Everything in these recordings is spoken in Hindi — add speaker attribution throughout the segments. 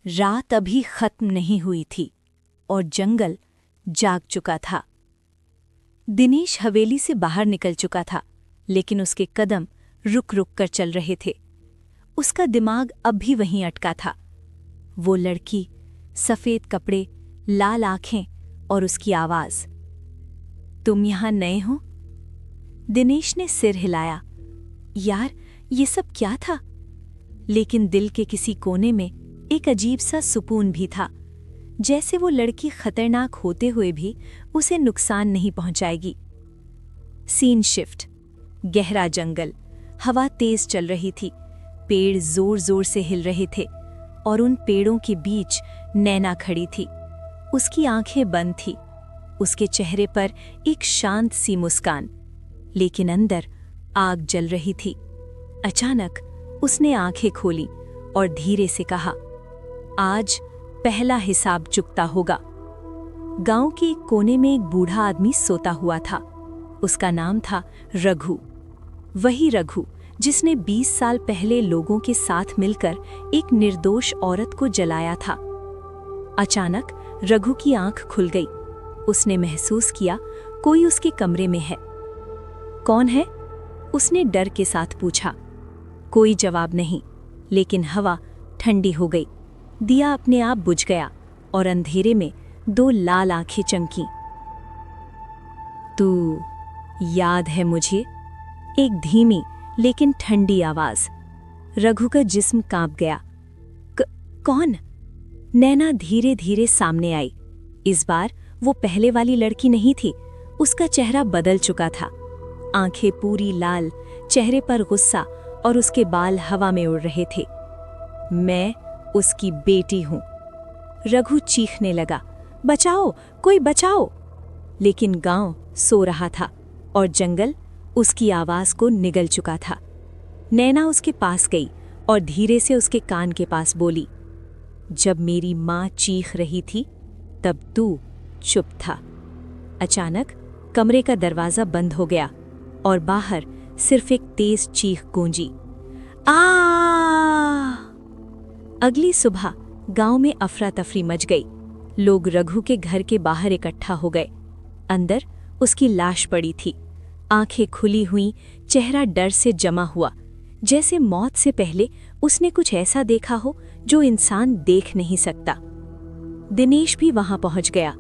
Speaker 1: रात अभी खत्म नहीं हुई थी और जंगल जाग चुका था। दिनेश हवेली से बाहर निकल चुका था, लेकिन उसके कदम रुक रुक कर चल रहे थे। उसका दिमाग अब भी वहीं अटका था। वो लड़की, सफ़ेद कपड़े, लाल आंखें और उसकी आवाज़। तुम यहाँ नए हो? दिनेश ने सिर हिलाया। यार, ये सब क्या था? लेकिन दिल के किसी कोने में एक अजीब सा सुकून भी था, जैसे वो लड़की खतरनाक होते हुए भी उसे नुकसान नहीं पहुंचाएगी। Scene shift. गहरा जंगल, हवा तेज चल रही थी, पेड़ जोर जोर से हिल रहे थे और उन पेड़ों के बीच नैना खड़ी थी। उसकी आंखें बंद थी, उसके चेहरे पर एक शांत सी मुस्कान, लेकिन अंदर आग जल रही थी। अचानक उसने आंखें खोली और धीरे से कहा, आज पहला हिसाब चुकता होगा। गांव के एक कोने में एक बूढ़ा आदमी सोता हुआ था। उसका नाम था रघु। वही रघु जिसने 20 साल पहले लोगों के साथ मिलकर एक निर्दोष औरत को जलाया था। अचानक रघु की आंख खुल गई। उसने महसूस किया कोई उसके कमरे में है। कौन है? उसने डर के साथ पूछा। कोई जवाब नहीं, लेकिन हवा ठंडी हो गई। दिया अपने आप बुझ गया और अंधेरे में 2 लाल आंखें चमकीं। तू याद है मुझे? एक धीमी लेकिन ठंडी आवाज। रघु का जिस्म कांप गया। कौन? नैना धीरे धीरे सामने आई। इस बार वो पहले वाली लड़की नहीं थी। उसका चेहरा बदल चुका था। आंखें पूरी लाल, चेहरे पर गुस्सा और उसके बाल हवा में उड़ रहे थे। मैं उसकी बेटी हूं। रघु चीखने लगा, बचाओ, कोई बचाओ! लेकिन गांव सो रहा था और जंगल उसकी आवाज को निगल चुका था। नैना उसके पास गई और धीरे से उसके कान के पास बोली, जब मेरी मां चीख रही थी तब तू चुप था। अचानक कमरे का दरवाजा बंद हो गया और बाहर सिर्फ एक तेज चीख गूंजी। आ! अगली सुबह गांव में अफरा तफरी मच गई। लोग रघु के घर के बाहर इकट्ठा हो गए। अंदर उसकी लाश पड़ी थी, आंखें खुली हुई, चेहरा डर से जमा हुआ, जैसे मौत से पहले उसने कुछ ऐसा देखा हो जो इंसान देख नहीं सकता। दिनेश भी वहां पहुंच गया।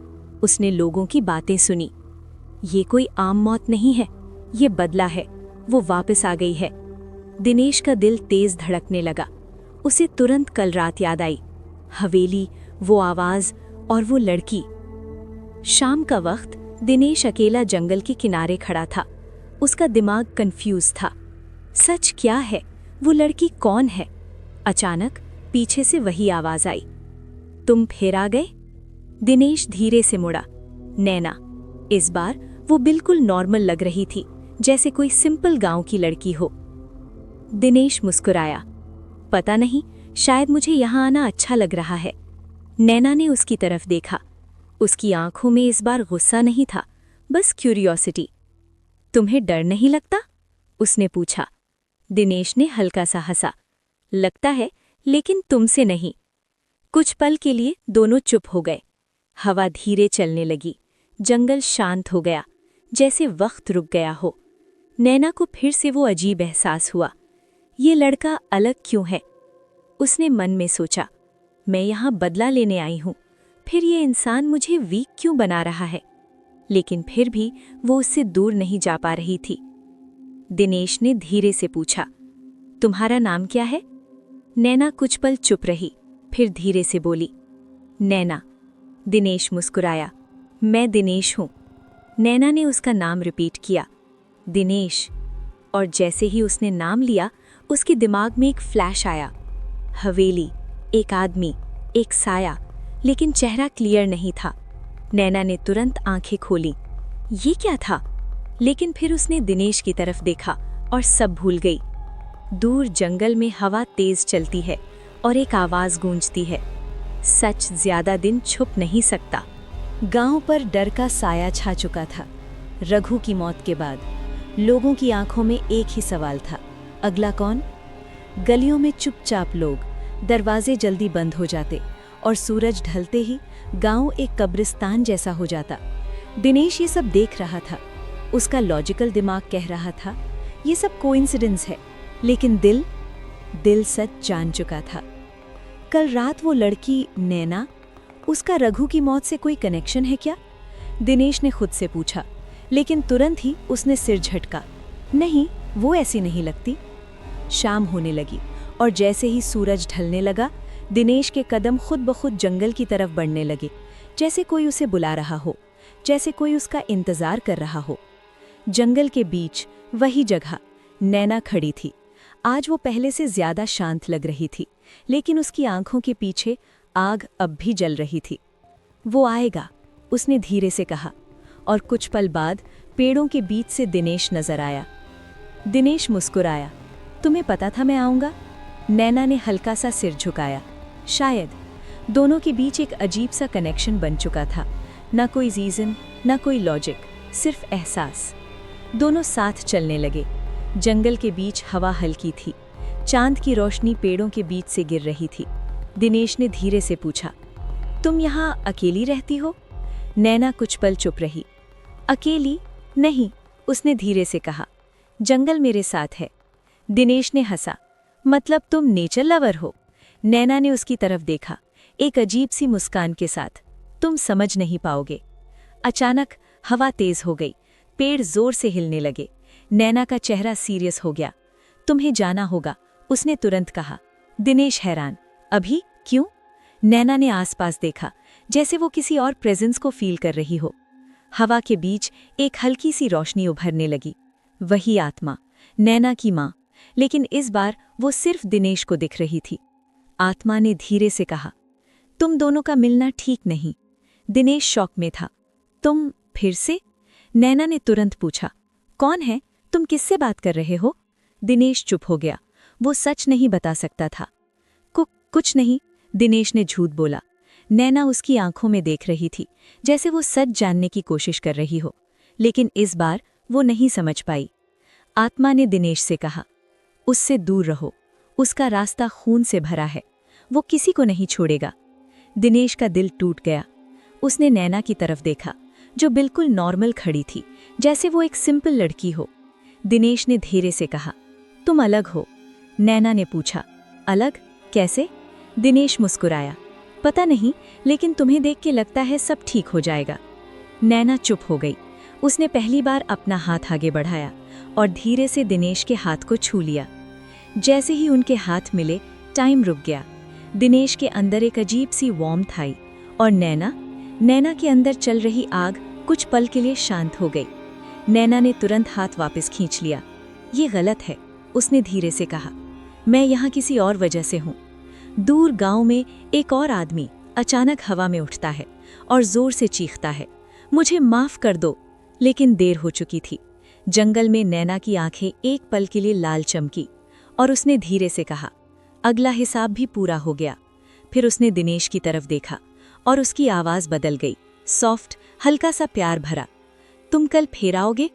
Speaker 1: उसने लोगों की बातें सुनी। ये कोई आम मौत नहीं है, ये बदला है, वो वापस आ गई है। दिनेश का दिल तेज धड़कने लगा। उसे तुरंत कल रात याद आई, हवेली, वो आवाज और वो लड़की। शाम का वक्त दिनेश अकेला जंगल के किनारे खड़ा था। उसका दिमाग कंफ्यूज था। सच क्या है? वो लड़की कौन है? अचानक पीछे से वही आवाज आई, तुम फिर आ गए? दिनेश धीरे से मुड़ा। नैना। इस बार वो बिल्कुल नॉर्मल लग रही थी, जैसे कोई सिंपल गांव की लड़की हो। दिनेश मुस्कुराया। पता नहीं, शायद मुझे यहाँ आना अच्छा लग रहा है। नैना ने उसकी तरफ देखा। उसकी आंखों में इस बार गुस्सा नहीं था, बस क्यूरियोसिटी। तुम्हें डर नहीं लगता? उसने पूछा। दिनेश ने हल्का सा हंसा। लगता है, लेकिन तुमसे नहीं। कुछ पल के लिए दोनों चुप हो गए। हवा धीरे चलने लगी। जंगल शांत हो गया, जैसे वक्त रुक गया हो। नैना को फिर से वो अजीब एहसास हुआ। ये लड़का अलग क्यों है? उसने मन में सोचा, मैं यहाँ बदला लेने आई हूँ, फिर ये इंसान मुझे वीक क्यों बना रहा है? लेकिन फिर भी वो उससे दूर नहीं जा पा रही थी। दिनेश ने धीरे से पूछा, तुम्हारा नाम क्या है? नैना कुछ पल चुप रही, फिर धीरे से बोली, नैना। दिनेश मुस्कुराया। मैं दिनेश हूँ। नैना ने उसका नाम रिपीट किया, दिनेश। और जैसे ही उसने नाम लिया, उसके दिमाग में एक फ्लैश आया। हवेली, एक आदमी, एक साया, लेकिन चेहरा क्लियर नहीं था। नैना ने तुरंत आंखें खोली। ये क्या था? लेकिन फिर उसने दिनेश की तरफ देखा और सब भूल गई। दूर जंगल में हवा तेज चलती है और एक आवाज गूंजती है, सच ज्यादा दिन छुप नहीं सकता। गांव पर डर का साया छा चुका था। रघु की मौत के बाद लोगों की आंखों में एक ही सवाल था, अगला कौन? गलियों में चुपचाप लोग, दरवाजे जल्दी बंद हो जाते और सूरज ढलते ही गांव एक कब्रिस्तान जैसा हो जाता। दिनेश ये सब देख रहा था। उसका लॉजिकल दिमाग कह रहा था ये सब कोइंसिडेंस है, लेकिन दिल सच जान चुका था। कल रात वो लड़की नैना, उसका रघु की मौत से कोई कनेक्शन है क्या? दिनेश ने खुद से पूछा, लेकिन तुरंत ही उसने सिर झटका। नहीं, वो ऐसी नहीं लगती। शाम होने लगी और जैसे ही सूरज ढलने लगा, दिनेश के कदम खुद ब खुद जंगल की तरफ बढ़ने लगे, जैसे कोई उसे बुला रहा हो, जैसे कोई उसका इंतजार कर रहा हो। जंगल के बीच वही जगह नैना खड़ी थी। आज वो पहले से ज्यादा शांत लग रही थी, लेकिन उसकी आंखों के पीछे आग अब भी जल रही थी। वो आएगा, उसने धीरे से कहा, और कुछ पल बाद पेड़ों के बीच से दिनेश नजर आया। दिनेश मुस्कुराया। तुम्हें पता था मैं आऊंगा? नैना ने हल्का सा सिर झुकाया। शायद। दोनों के बीच एक अजीब सा कनेक्शन बन चुका था। ना कोई रीजन, ना कोई लॉजिक, सिर्फ एहसास। दोनों साथ चलने लगे। जंगल के बीच हवा हल्की थी। चांद की रोशनी पेड़ों के बीच से गिर रही थी। दिनेश ने धीरे से पूछा, तुम यहाँ अकेली रहती हो? नैना कुछ पल चुप रही। अकेली नहीं, उसने धीरे से कहा, जंगल मेरे साथ है। दिनेश ने हंसा। मतलब तुम नेचर लवर हो? नैना ने उसकी तरफ देखा, एक अजीब सी मुस्कान के साथ। तुम समझ नहीं पाओगे। अचानक हवा तेज हो गई, पेड़ जोर से हिलने लगे। नैना का चेहरा सीरियस हो गया। तुम्हें जाना होगा, उसने तुरंत कहा। दिनेश हैरान, अभी क्यों? नैना ने आसपास देखा, जैसे वो किसी और प्रेजेंस को फील कर रही हो। हवा के बीच एक हल्की सी रोशनी उभरने लगी। वही आत्मा, नैना की माँ, लेकिन इस बार वो सिर्फ दिनेश को दिख रही थी। आत्मा ने धीरे से कहा, तुम दोनों का मिलना ठीक नहीं। दिनेश शॉक में था। तुम फिर से? नैना ने तुरंत पूछा, कौन है? तुम किससे बात कर रहे हो? दिनेश चुप हो गया। वो सच नहीं बता सकता था। कुछ नहीं, दिनेश ने झूठ बोला। नैना उसकी आंखों में देख रही थी, जैसे वो सच जानने की कोशिश कर रही हो, लेकिन इस बार वो नहीं समझ पाई। आत्मा ने दिनेश से कहा, उससे दूर रहो, उसका रास्ता खून से भरा है, वो किसी को नहीं छोड़ेगा। दिनेश का दिल टूट गया। उसने नैना की तरफ देखा, जो बिल्कुल नॉर्मल खड़ी थी, जैसे वो एक सिंपल लड़की हो। दिनेश ने धीरे से कहा, तुम अलग हो। नैना ने पूछा, अलग कैसे? दिनेश मुस्कुराया, पता नहीं, लेकिन तुम्हें देख के लगता है सब ठीक हो जाएगा। नैना चुप हो गई। उसने पहली बार अपना हाथ आगे बढ़ाया और धीरे से दिनेश के हाथ को छू लिया। जैसे ही उनके हाथ मिले, टाइम रुक गया। दिनेश के अंदर एक अजीब सी वार्मथ आई, और नैना के अंदर चल रही आग कुछ पल के लिए शांत हो गई। नैना ने तुरंत हाथ वापस खींच लिया। ये गलत है, उसने धीरे से कहा, मैं यहाँ किसी और वजह से हूँ। दूर गांव में एक और आदमी अचानक हवा में उठता है और जोर से चीखता है, मुझे माफ कर दो। लेकिन देर हो चुकी थी। जंगल में नैना की आंखें एक पल के लिए लाल चमकी और उसने धीरे से कहा, अगला हिसाब भी पूरा हो गया। फिर उसने दिनेश की तरफ देखा और उसकी आवाज बदल गई, सॉफ्ट, हल्का सा प्यार भरा। तुम कल फिर आओगे?